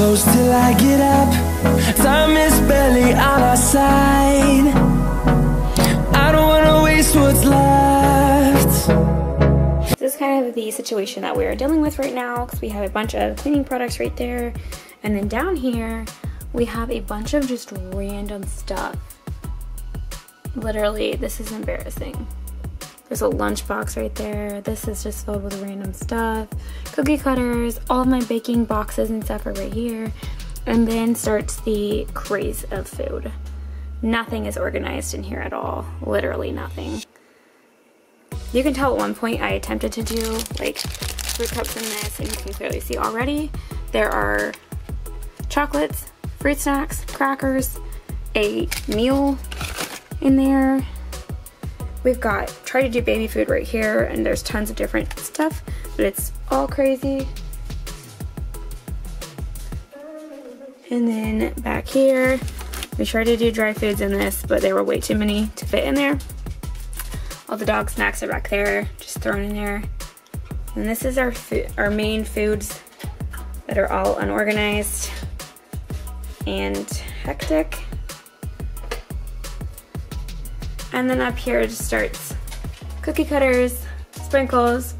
close till I get up. Time is barely on our side. I don't wanna waste what's left. This is kind of the situation that we are dealing with right now, because we have a bunch of cleaning products right there, and then down here we have a bunch of just random stuff. Literally, this is embarrassing. There's a lunchbox right there. This is just filled with random stuff. Cookie cutters, all of my baking boxes and stuff are right here. And then starts the craze of food. Nothing is organized in here at all. Literally nothing. You can tell at one point I attempted to do like fruit cups in this, and you can clearly see already there are chocolates, fruit snacks, crackers, a meal in there. We've got, try to do baby food right here, and there's tons of different stuff, but it's all crazy. And then back here, we tried to do dry foods in this, but there were way too many to fit in there. All the dog snacks are back there, just thrown in there. And this is our main foods that are all unorganized and hectic. And then up here it just starts cookie cutters, sprinkles,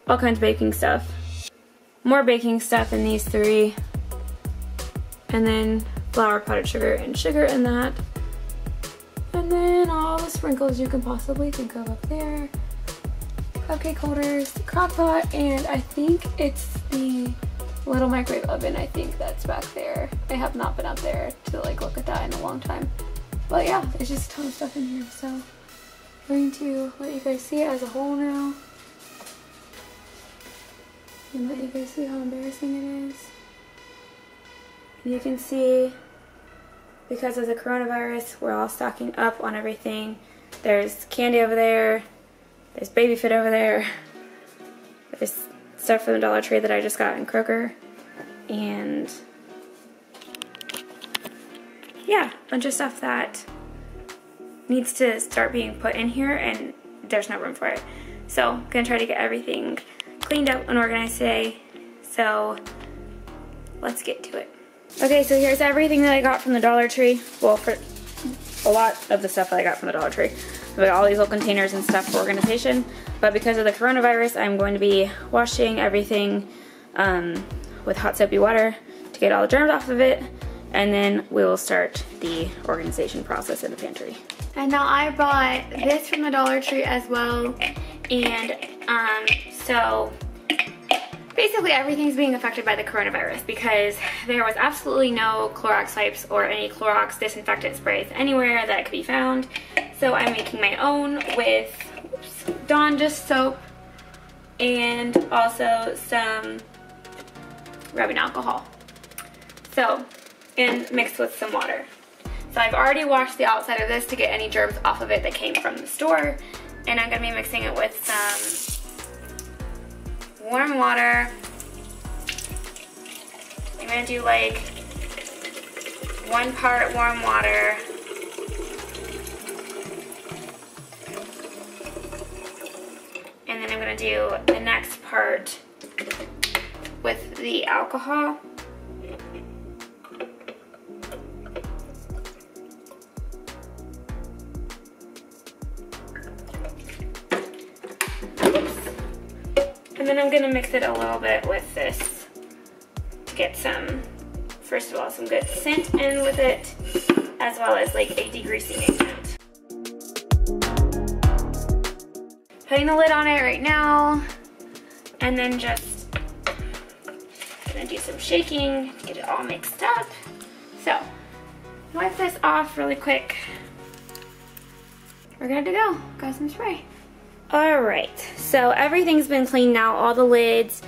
all kinds of baking stuff. More baking stuff in these three. And then flour, powdered sugar, and sugar in that. And then all the sprinkles you can possibly think of up there. Cupcake holders, crock pot, and I think it's the little microwave oven, I think that's back there. I have not been up there to like look at that in a long time. But yeah, there's just a ton of stuff in here, so I'm going to let you guys see it as a whole now. And let you guys see how embarrassing it is. And you can see, because of the coronavirus, we're all stocking up on everything. There's candy over there, there's baby food over there, there's stuff from the Dollar Tree that I just got in Kroger, and yeah, a bunch of stuff that needs to start being put in here, and there's no room for it. So I'm gonna try to get everything cleaned up and organized today, so let's get to it. Okay, so here's everything that I got from the Dollar Tree. Well, for a lot of the stuff that I got from the Dollar Tree. We got all these little containers and stuff for organization, but because of the coronavirus, I'm going to be washing everything with hot soapy water to get all the germs off of it, and then we will start the organization process in the pantry. And now I bought this from the Dollar Tree as well, and so basically everything's being affected by the coronavirus because there was absolutely no Clorox wipes or any Clorox disinfectant sprays anywhere that could be found. So I'm making my own with Dawn just soap and also some rubbing alcohol. So, and mixed with some water. So I've already washed the outside of this to get any germs off of it that came from the store. And I'm gonna be mixing it with some warm water. I'm gonna do like 1 part warm water. And then I'm gonna do the next part with the alcohol. And then I'm gonna mix it a little bit with this to get some, first of all, some good scent in with it, as well as like a degreasing agent. Putting the lid on it right now, and then just gonna do some shaking to get it all mixed up. So, wipe this off really quick. We're good to go. Got some spray. Alright, so everything's been cleaned now, all the lids.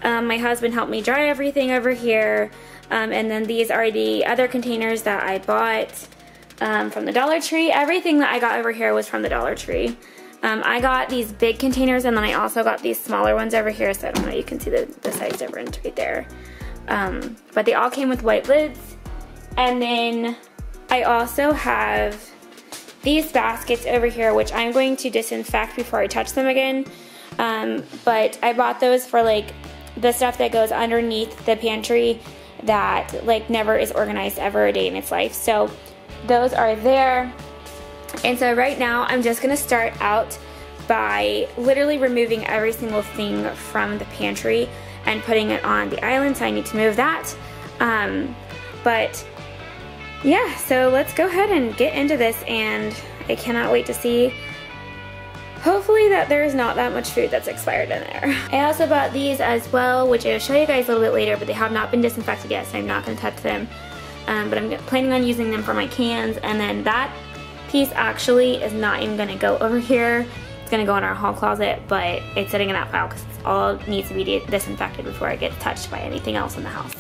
My husband helped me dry everything over here. And then these are the other containers that I bought from the Dollar Tree. Everything that I got over here was from the Dollar Tree. I got these big containers, and then I also got these smaller ones over here, so I don't know, you can see the size difference right there. But they all came with white lids. And then I also have these baskets over here, which I'm going to disinfect before I touch them again. But I bought those for like the stuff that goes underneath the pantry that like never is organized ever a day in its life. So those are there. And so right now I'm just gonna start out by literally removing every single thing from the pantry and putting it on the island, so I need to move that. But yeah, so let's go ahead and get into this, and I cannot wait to see, hopefully, that there's not that much food that's expired in there. I also bought these as well, which I'll show you guys a little bit later, but they have not been disinfected yet, so I'm not going to touch them. But I'm planning on using them for my cans, and then that piece actually is not even going to go over here. It's going to go in our hall closet, but it's sitting in that pile because it all needs to be disinfected before it gets touched by anything else in the house.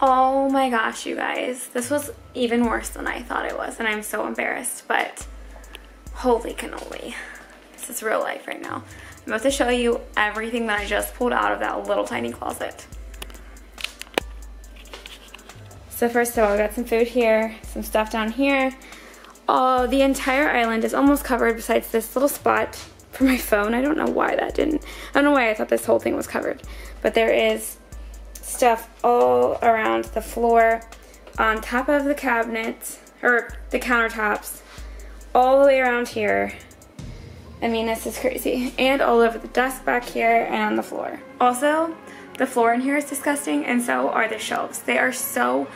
Oh my gosh, you guys. This was even worse than I thought it was, and I'm so embarrassed, but holy cannoli. This is real life right now. I'm about to show you everything that I just pulled out of that little tiny closet. So first of all, I got some food here, some stuff down here. Oh, the entire island is almost covered besides this little spot for my phone. I don't know why that didn't. I don't know why I thought this whole thing was covered. But there is stuff all around the floor, on top of the cabinets, or the countertops, all the way around here. I mean, this is crazy. And all over the desk back here and on the floor. Also, the floor in here is disgusting, and so are the shelves. They are so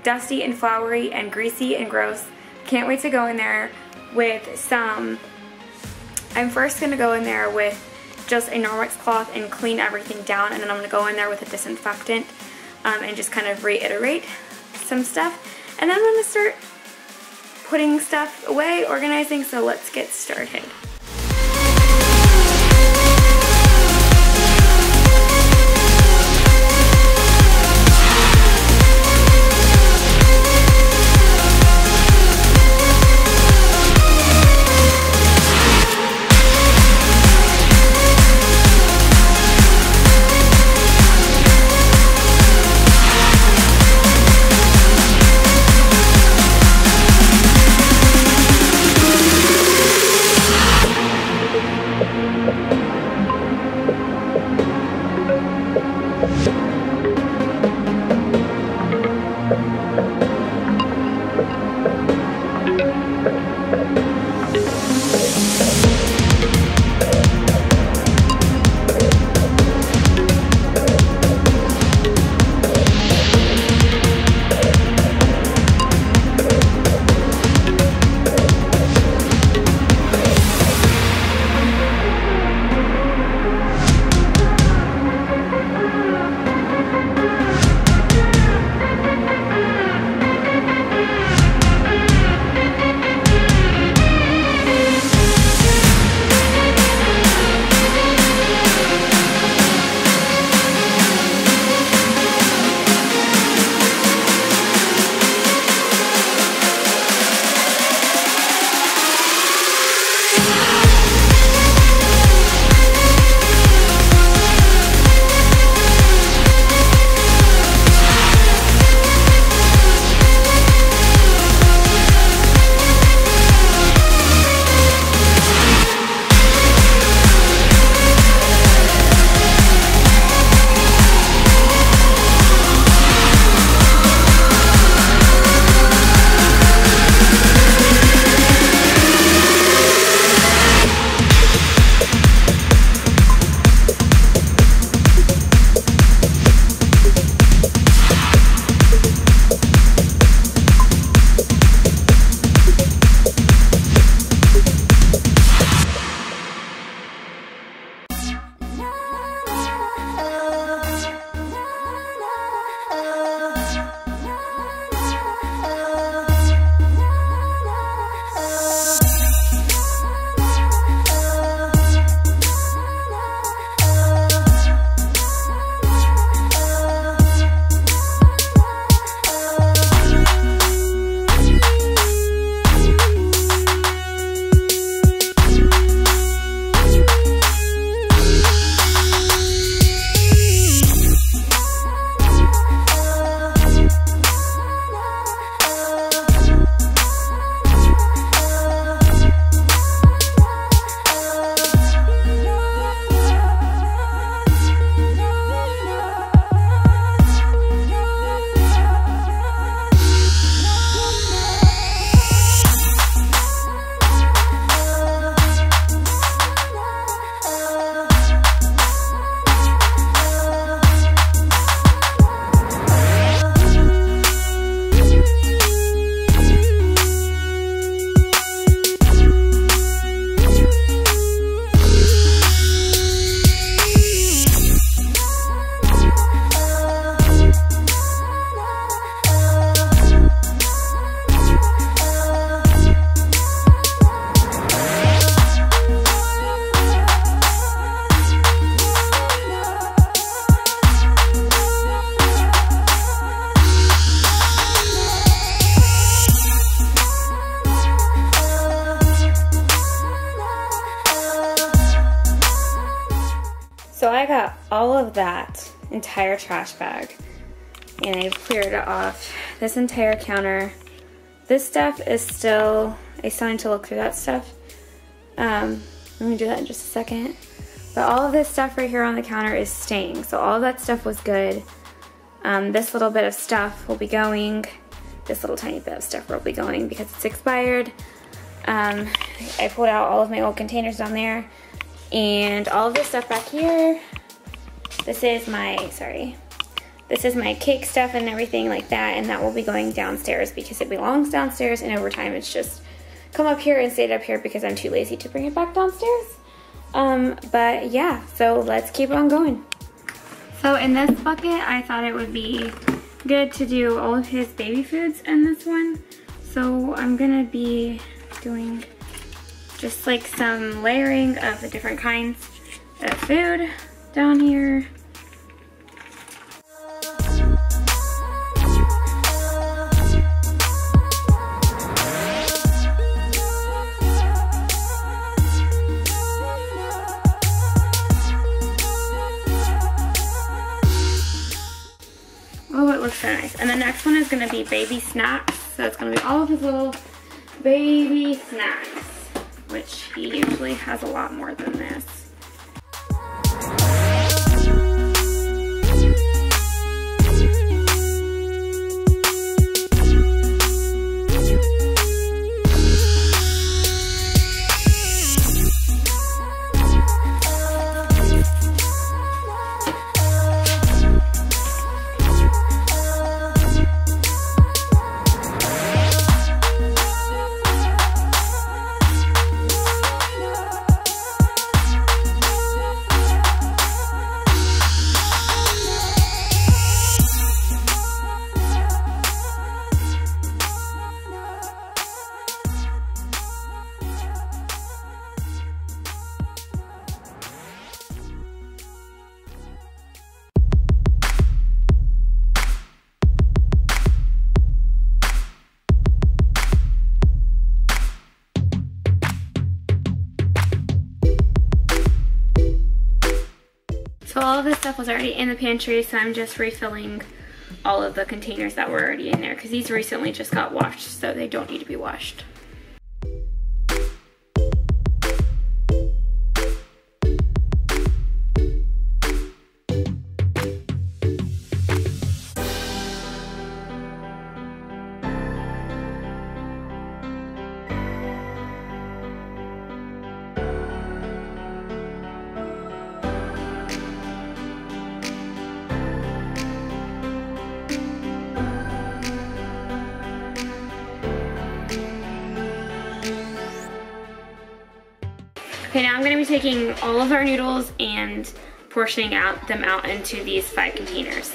dusty and flowery and greasy and gross. Can't wait to go in there with some, I'm first going to go in there with just a Norwex cloth and clean everything down, and then I'm going to go in there with a disinfectant and just kind of reiterate some stuff. And then I'm going to start putting stuff away, organizing, so let's get started. So I got all of that entire trash bag and I've cleared it off. This entire counter, this stuff is still, I still need to look through that stuff. Let me do that in just a second. But all of this stuff right here on the counter is staying. So all of that stuff was good. This little bit of stuff will be going. This little tiny bit of stuff will be going because it's expired. I pulled out all of my old containers down there. And all of this stuff back here, this is my cake stuff and everything like that, and that will be going downstairs because it belongs downstairs, and over time it's just come up here and stayed up here because I'm too lazy to bring it back downstairs. But yeah, so let's keep on going. So in this bucket, I thought it would be good to do all of his baby foods in this one. So I'm gonna be doing just like some layering of the different kinds of food down here. Oh, it looks so nice. And the next one is gonna be baby snacks. So it's gonna be all of his little baby snacks, which he usually has a lot more than this. So all of this stuff was already in the pantry, so I'm just refilling all of the containers that were already in there because these recently just got washed, so they don't need to be washed. Okay, now I'm going to be taking all of our noodles and portioning them out into these 5 containers.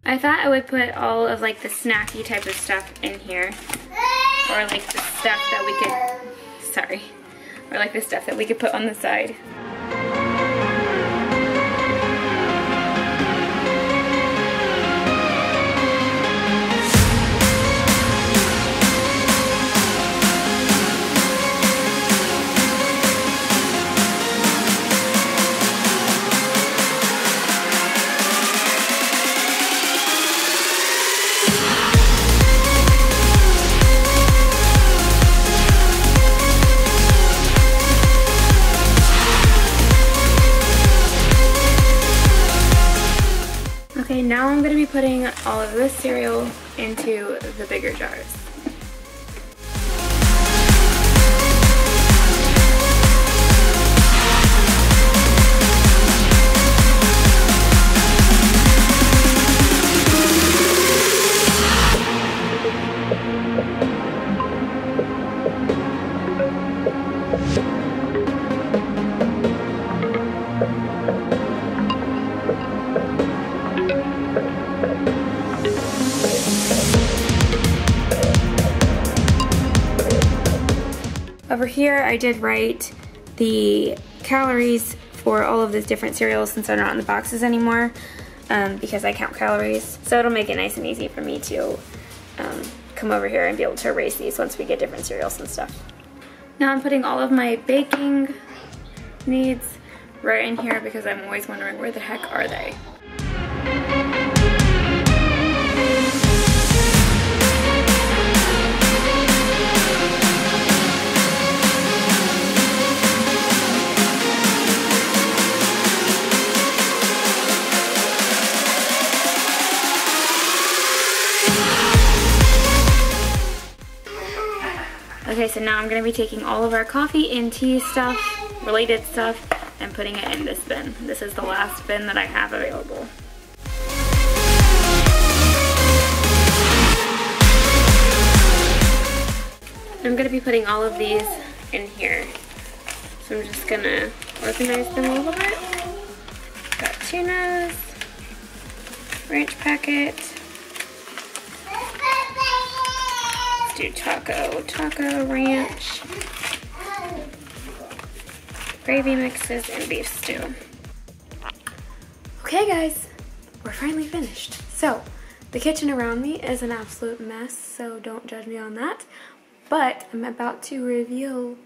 I thought I would put all of like the snacky type of stuff in here, or like the stuff that we could put on the side. Okay, now I'm going to be putting all of this cereal into the bigger jars. Over here, I did write the calories for all of these different cereals since they're not in the boxes anymore, because I count calories. So it'll make it nice and easy for me to come over here and be able to erase these once we get different cereals and stuff. Now I'm putting all of my baking needs right in here because I'm always wondering where the heck are they. Okay, so now I'm going to be taking all of our coffee and tea stuff, related stuff, and putting it in this bin. This is the last bin that I have available. I'm going to be putting all of these in here. So I'm just going to organize them a little bit. Got tunas, ranch packet. Do taco ranch, gravy mixes, and beef stew. Okay guys, we're finally finished. So, the kitchen around me is an absolute mess, so don't judge me on that. But I'm about to reveal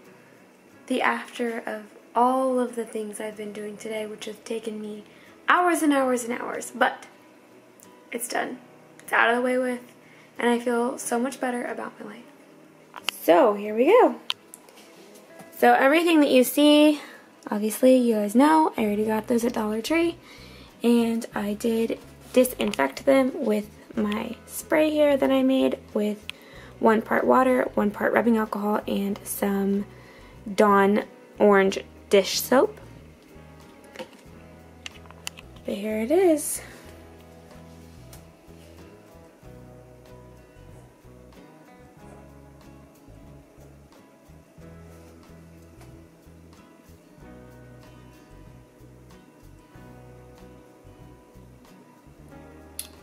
the after of all of the things I've been doing today, which has taken me hours and hours and hours. But, it's done. It's out of the way with. And I feel so much better about my life. So, here we go. So, everything that you see, obviously, you guys know, I already got those at Dollar Tree. And I did disinfect them with my spray here that I made with 1 part water, 1 part rubbing alcohol, and some Dawn orange dish soap. But here it is.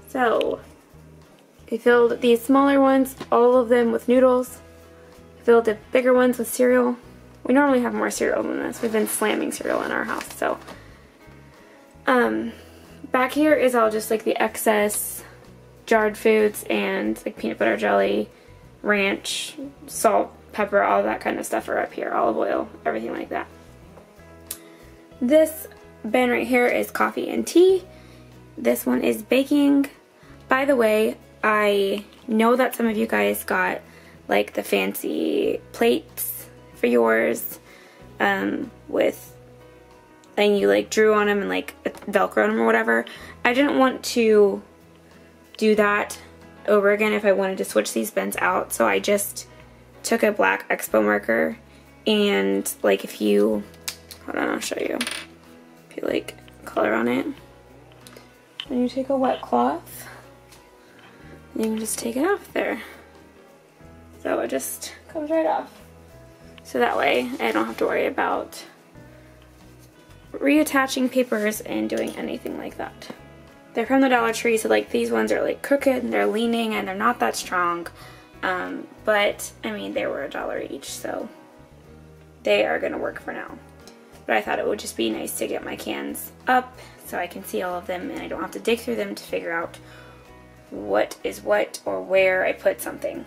So, I filled these smaller ones, all of them with noodles. I filled the bigger ones with cereal. We normally have more cereal than this. We've been slamming cereal in our house, so. Back here is all just like the excess jarred foods and like peanut butter jelly, ranch, salt, pepper, all that kind of stuff are up here. Olive oil, everything like that. This bin right here is coffee and tea. This one is baking. By the way, I know that some of you guys got like the fancy plates for yours with, and you like drew on them and like velcroed them or whatever. I didn't want to do that over again if I wanted to switch these bins out, so I just took a black Expo marker and like if you, hold on, I'll show you. If you like color on it, then you take a wet cloth and you can just take it off there. So it just comes right off. So that way I don't have to worry about reattaching papers and doing anything like that. They're from the Dollar Tree, so like these ones are like crooked and they're leaning and they're not that strong. But I mean, they were $1 each, so they are gonna work for now. But I thought it would just be nice to get my cans up so I can see all of them and I don't have to dig through them to figure out what is what or where I put something.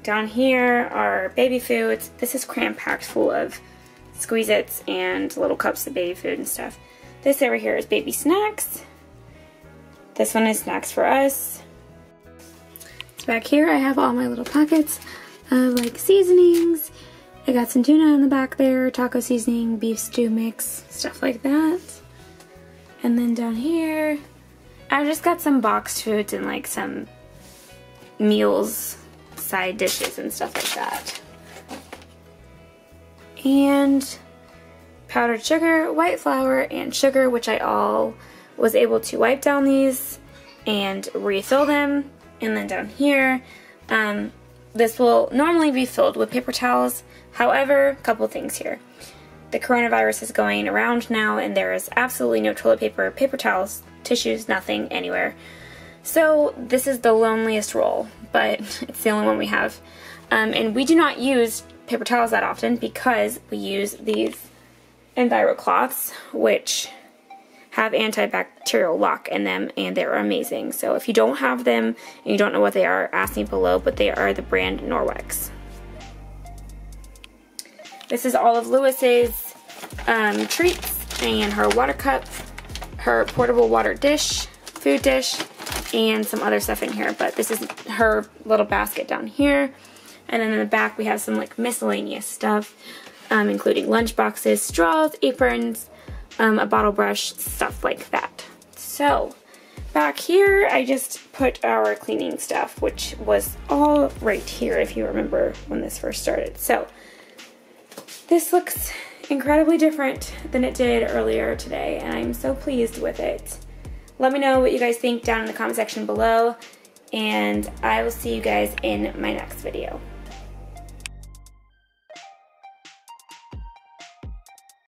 Down here are baby foods. This is cram-packed full of Squeeze-Its and little cups of baby food and stuff. This over here is baby snacks. This one is snacks for us. So back here I have all my little pockets of like seasonings. I got some tuna in the back there, taco seasoning, beef stew mix, stuff like that. And then down here, I've just got some boxed foods and like some meals, side dishes and stuff like that. And powdered sugar, white flour, and sugar, which I all was able to wipe down these and refill them. And then down here, this will normally be filled with paper towels. However, a couple things here. The coronavirus is going around now and there is absolutely no toilet paper, paper towels, tissues, nothing anywhere. So this is the loneliest roll, but it's the only one we have. And we do not use paper towels that often because we use these Enviro cloths, which have antibacterial lock in them, and they're amazing. So if you don't have them and you don't know what they are, ask me below, but they are the brand Norwex. This is all of Lewis's treats and her water cup, her portable water dish, food dish, and some other stuff in here, but this is her little basket down here. And then in the back we have some like miscellaneous stuff, including lunch boxes, straws, aprons, a bottle brush, stuff like that. So back here I just put our cleaning stuff, which was all right here if you remember when this first started. So this looks incredibly different than it did earlier today, and I'm so pleased with it. Let me know what you guys think down in the comment section below, and I will see you guys in my next video.